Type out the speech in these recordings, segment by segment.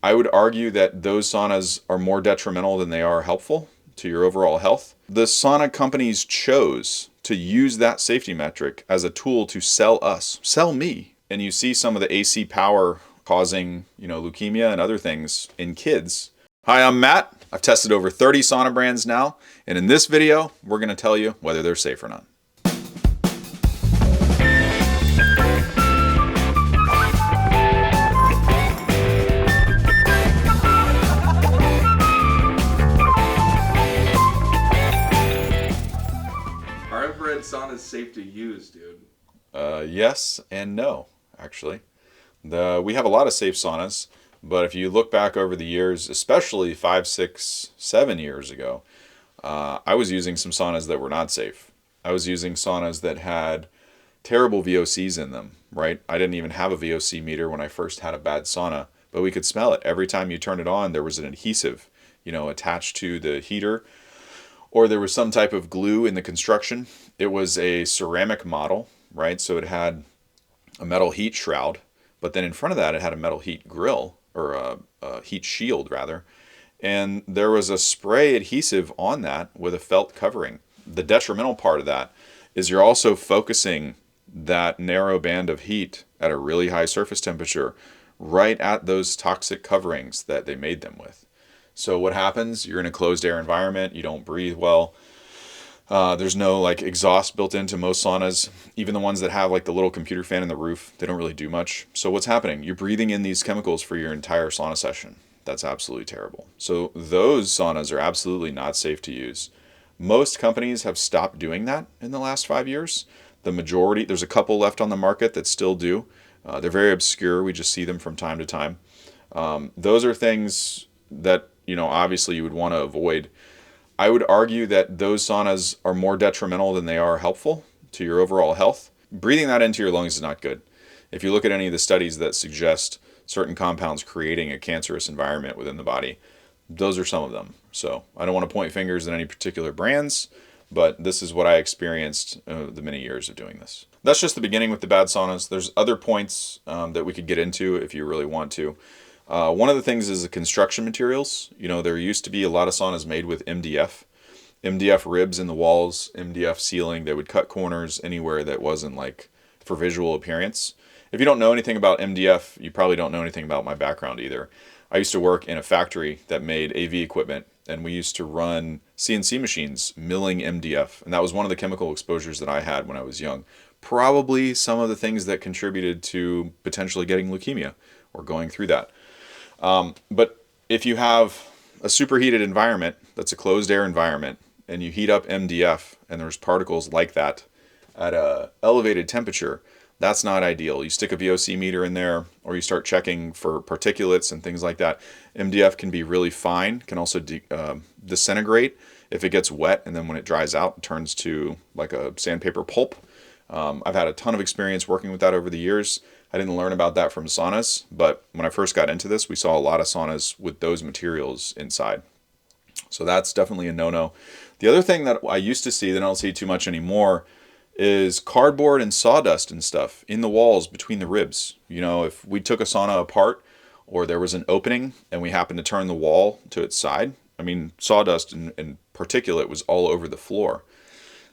I would argue that those saunas are more detrimental than they are helpful to your overall health. The sauna companies chose to use that safety metric as a tool to sell me. And you see some of the AC power causing, leukemia and other things in kids. Hi, I'm Matt. I've tested over 30 sauna brands now, and in this video, we're going to tell you whether they're safe or not. Our infrared sauna is safe to use, dude. Yes and no, actually. We have a lot of safe saunas, but if you look back over the years, especially 5, 6, 7 years ago, I was using some saunas that were not safe. I was using saunas that had terrible VOCs in them, right? I didn't even have a VOC meter when I first had a bad sauna, but we could smell it. Every time you turned it on, there was an adhesive, attached to the heater, or there was some type of glue in the construction. It was a ceramic model, right? So it had a metal heat shroud, but then in front of that, it had a metal heat grill, or a heat shield, rather. And there was a spray adhesive on that with a felt covering. The detrimental part of that is you're also focusing that narrow band of heat at a really high surface temperature right at those toxic coverings that they made them with. So what happens? You're in a closed air environment. You don't breathe well. There's no exhaust built into most saunas. Even the ones that have the little computer fan in the roof, they don't really do much. So what's happening? You're breathing in these chemicals for your entire sauna session. That's absolutely terrible. So those saunas are absolutely not safe to use. Most companies have stopped doing that in the last 5 years. The majority, there's a couple left on the market that still do. They're very obscure. We just see them from time to time. Those are things that, obviously you would want to avoid. I would argue that those saunas are more detrimental than they are helpful to your overall health. Breathing that into your lungs is not good. If you look at any of the studies that suggest certain compounds creating a cancerous environment within the body, those are some of them. So I don't want to point fingers at any particular brands, but this is what I experienced the many years of doing this. That's just the beginning with the bad saunas. There's other points that we could get into if you really want to. One of the things is the construction materials. There used to be a lot of saunas made with MDF ribs in the walls, MDF ceiling. They would cut corners anywhere that wasn't for visual appearance. If you don't know anything about MDF, you probably don't know anything about my background either. I used to work in a factory that made AV equipment, and we used to run CNC machines milling MDF, and that was one of the chemical exposures that I had when I was young. Probably some of the things that contributed to potentially getting leukemia or going through that. But if you have a superheated environment that's a closed air environment and you heat up MDF and there's particles like that at a elevated temperature, that's not ideal. You stick a VOC meter in there or you start checking for particulates and things like that. MDF can be really fine, can also disintegrate if it gets wet, and then when it dries out, it turns to like a sandpaper pulp. I've had a ton of experience working with that over the years. I didn't learn about that from saunas, but when I first got into this, we saw a lot of saunas with those materials inside. So that's definitely a no-no. The other thing that I used to see that I don't see too much anymore is cardboard and sawdust and stuff in the walls between the ribs. If we took a sauna apart or there was an opening and we happened to turn the wall to its side, sawdust and particulate was all over the floor.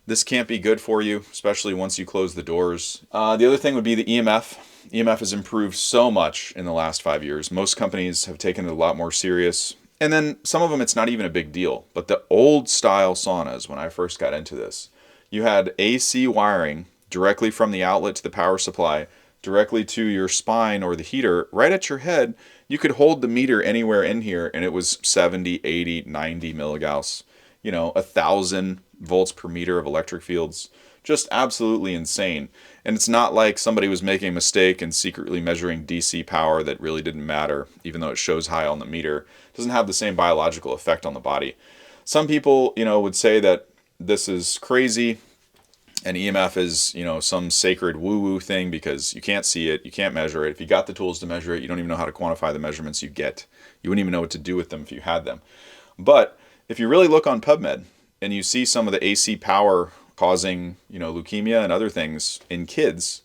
This can't be good for you, especially once you close the doors. The other thing would be the EMF. EMF has improved so much in the last 5 years. Most companies have taken it a lot more serious. And then some of them, it's not even a big deal. But the old style saunas, when I first got into this, you had AC wiring directly from the outlet to the power supply, directly to your spine or the heater, right at your head. You could hold the meter anywhere in here, and it was 70, 80, 90 milligauss. 1,000 volts per meter of electric fields. Just absolutely insane. And it's not like somebody was making a mistake and secretly measuring DC power that really didn't matter, even though it shows high on the meter. It doesn't have the same biological effect on the body. Some people, would say that this is crazy and EMF is, some sacred woo-woo thing because you can't see it, you can't measure it. If you got the tools to measure it, you don't even know how to quantify the measurements you get. You wouldn't even know what to do with them if you had them. But if you really look on PubMed and you see some of the AC power causing, leukemia and other things in kids,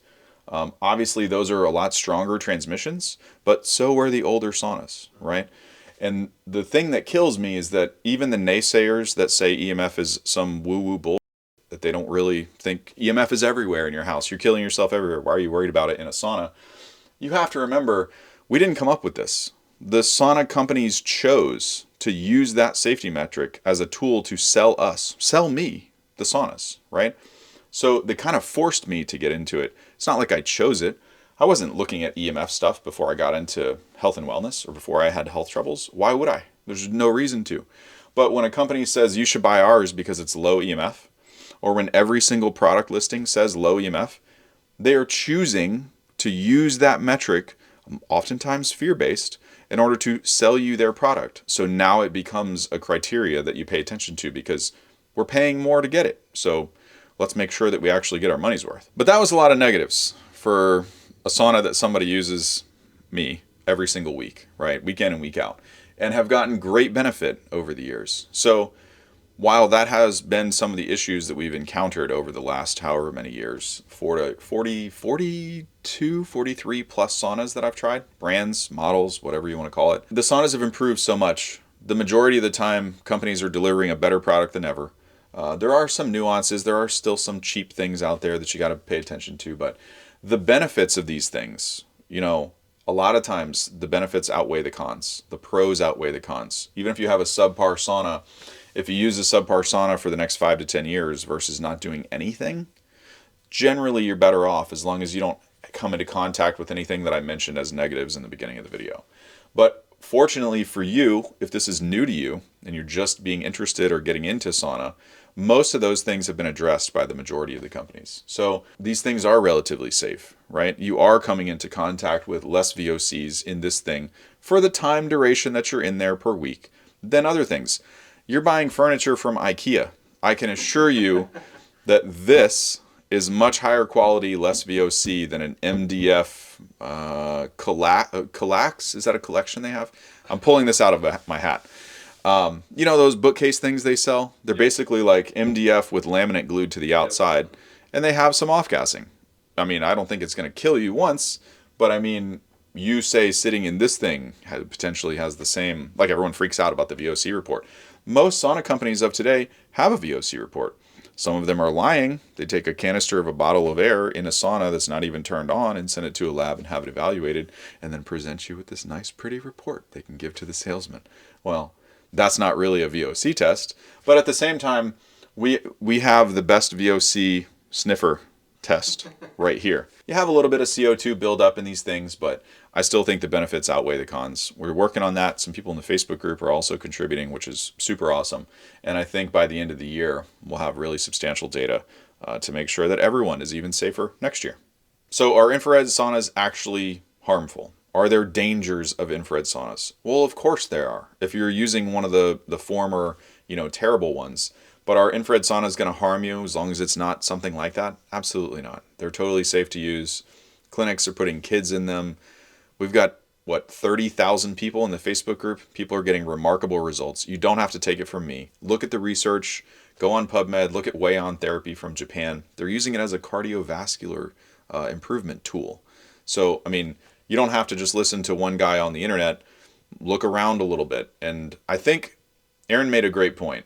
Obviously, those are a lot stronger transmissions, but so are the older saunas, right? And the thing that kills me is that even the naysayers that say EMF is some woo-woo bull, that they don't really think EMF is everywhere in your house. You're killing yourself everywhere. Why are you worried about it in a sauna? You have to remember, we didn't come up with this. The sauna companies chose to use that safety metric as a tool to sell me the saunas, right? So they kind of forced me to get into it. It's not like I chose it. I wasn't looking at EMF stuff before I got into health and wellness or before I had health troubles. Why would I? There's no reason to. But when a company says you should buy ours because it's low EMF, or when every single product listing says low EMF, they are choosing to use that metric, oftentimes fear-based, in order to sell you their product. So now it becomes a criteria that you pay attention to because we're paying more to get it. So let's make sure that we actually get our money's worth. But that was a lot of negatives for a sauna that somebody uses, me, every single week, right? Week in and week out, and have gotten great benefit over the years. So while that has been some of the issues that we've encountered over the last however many years, 42, 43 plus saunas that I've tried, brands, models, whatever you want to call it, the saunas have improved so much. The majority of the time, companies are delivering a better product than ever. There are some nuances. There are still some cheap things out there that you got to pay attention to, but the benefits of these things, a lot of times the benefits outweigh the cons. The pros outweigh the cons. Even if you have a subpar sauna, if you use a subpar sauna for the next 5 to 10 years versus not doing anything, generally you're better off as long as you don't come into contact with anything that I mentioned as negatives in the beginning of the video. But fortunately for you, if this is new to you and you're just being interested or getting into sauna, most of those things have been addressed by the majority of the companies. So these things are relatively safe, right? You are coming into contact with less VOCs in this thing for the time duration that you're in there per week than other things. You're buying furniture from IKEA. I can assure you that this is much higher quality, less VOC than an MDF Kallax. Is that a collection they have? I'm pulling this out of my hat. Those bookcase things they sell? They're basically like MDF with laminate glued to the outside, and they have some off-gassing. I mean, I don't think it's going to kill you once, but I mean, you say sitting in this thing potentially has the same, like everyone freaks out about the VOC report. Most sauna companies of today have a VOC report. Some of them are lying. They take a canister of a bottle of air in a sauna that's not even turned on and send it to a lab and have it evaluated and then present you with this nice, pretty report they can give to the salesman. Well, that's not really a VOC test, but at the same time, we have the best VOC sniffer test right here. You have a little bit of CO2 buildup in these things, but I still think the benefits outweigh the cons. We're working on that. Some people in the Facebook group are also contributing, which is super awesome. And I think by the end of the year, we'll have really substantial data to make sure that everyone is even safer next year. So are infrared saunas actually harmful? Are there dangers of infrared saunas? Well, of course there are. If you're using one of the former, terrible ones. But are infrared saunas going to harm you as long as it's not something like that? Absolutely not. They're totally safe to use. Clinics are putting kids in them. We've got, 30,000 people in the Facebook group. People are getting remarkable results. You don't have to take it from me. Look at the research. Go on PubMed. Look at Weion Therapy from Japan. They're using it as a cardiovascular improvement tool. So, I mean, you don't have to just listen to one guy on the internet. Look around a little bit. And I think Aaron made a great point.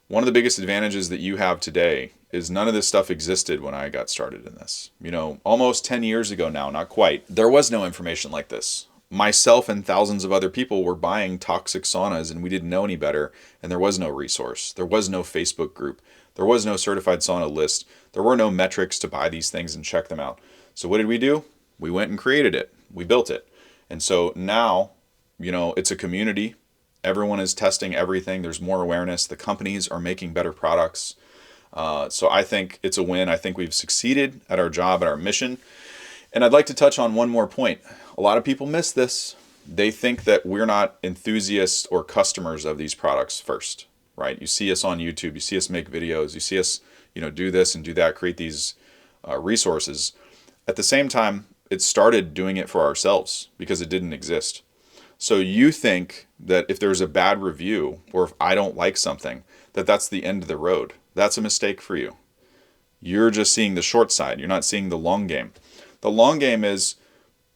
One of the biggest advantages that you have today is none of this stuff existed when I got started in this. Almost 10 years ago now, not quite. There was no information like this. Myself and thousands of other people were buying toxic saunas and we didn't know any better, and there was no resource. There was no Facebook group. There was no certified sauna list. There were no metrics to buy these things and check them out. So what did we do? We went and created it. We built it. And so now, it's a community. Everyone is testing everything. There's more awareness. The companies are making better products. So I think it's a win. I think we've succeeded at our job, at our mission. And I'd like to touch on one more point. A lot of people miss this. They think that we're not enthusiasts or customers of these products first, right? You see us on YouTube. You see us make videos. You see us, do this and do that, create these resources. At the same time, it started doing it for ourselves because it didn't exist. So you think that if there's a bad review or if I don't like something, that's the end of the road. That's a mistake for you. You're just seeing the short side. You're not seeing the long game. The long game is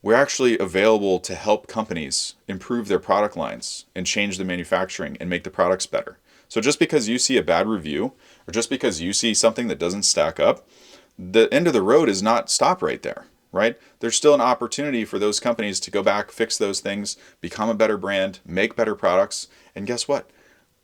we're actually available to help companies improve their product lines and change the manufacturing and make the products better. So just because you see a bad review or just because you see something that doesn't stack up, the end of the road is not stop right there, right? There's still an opportunity for those companies to go back, fix those things, become a better brand, make better products, and guess what?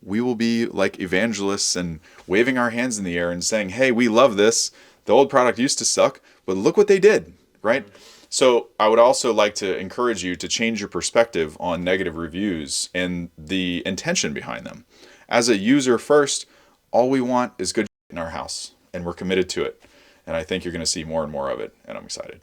We will be like evangelists and waving our hands in the air and saying, hey, we love this. The old product used to suck, but look what they did, right? So I would also like to encourage you to change your perspective on negative reviews and the intention behind them. As a user first, all we want is good in our house, and we're committed to it. And I think you're going to see more and more of it, and I'm excited.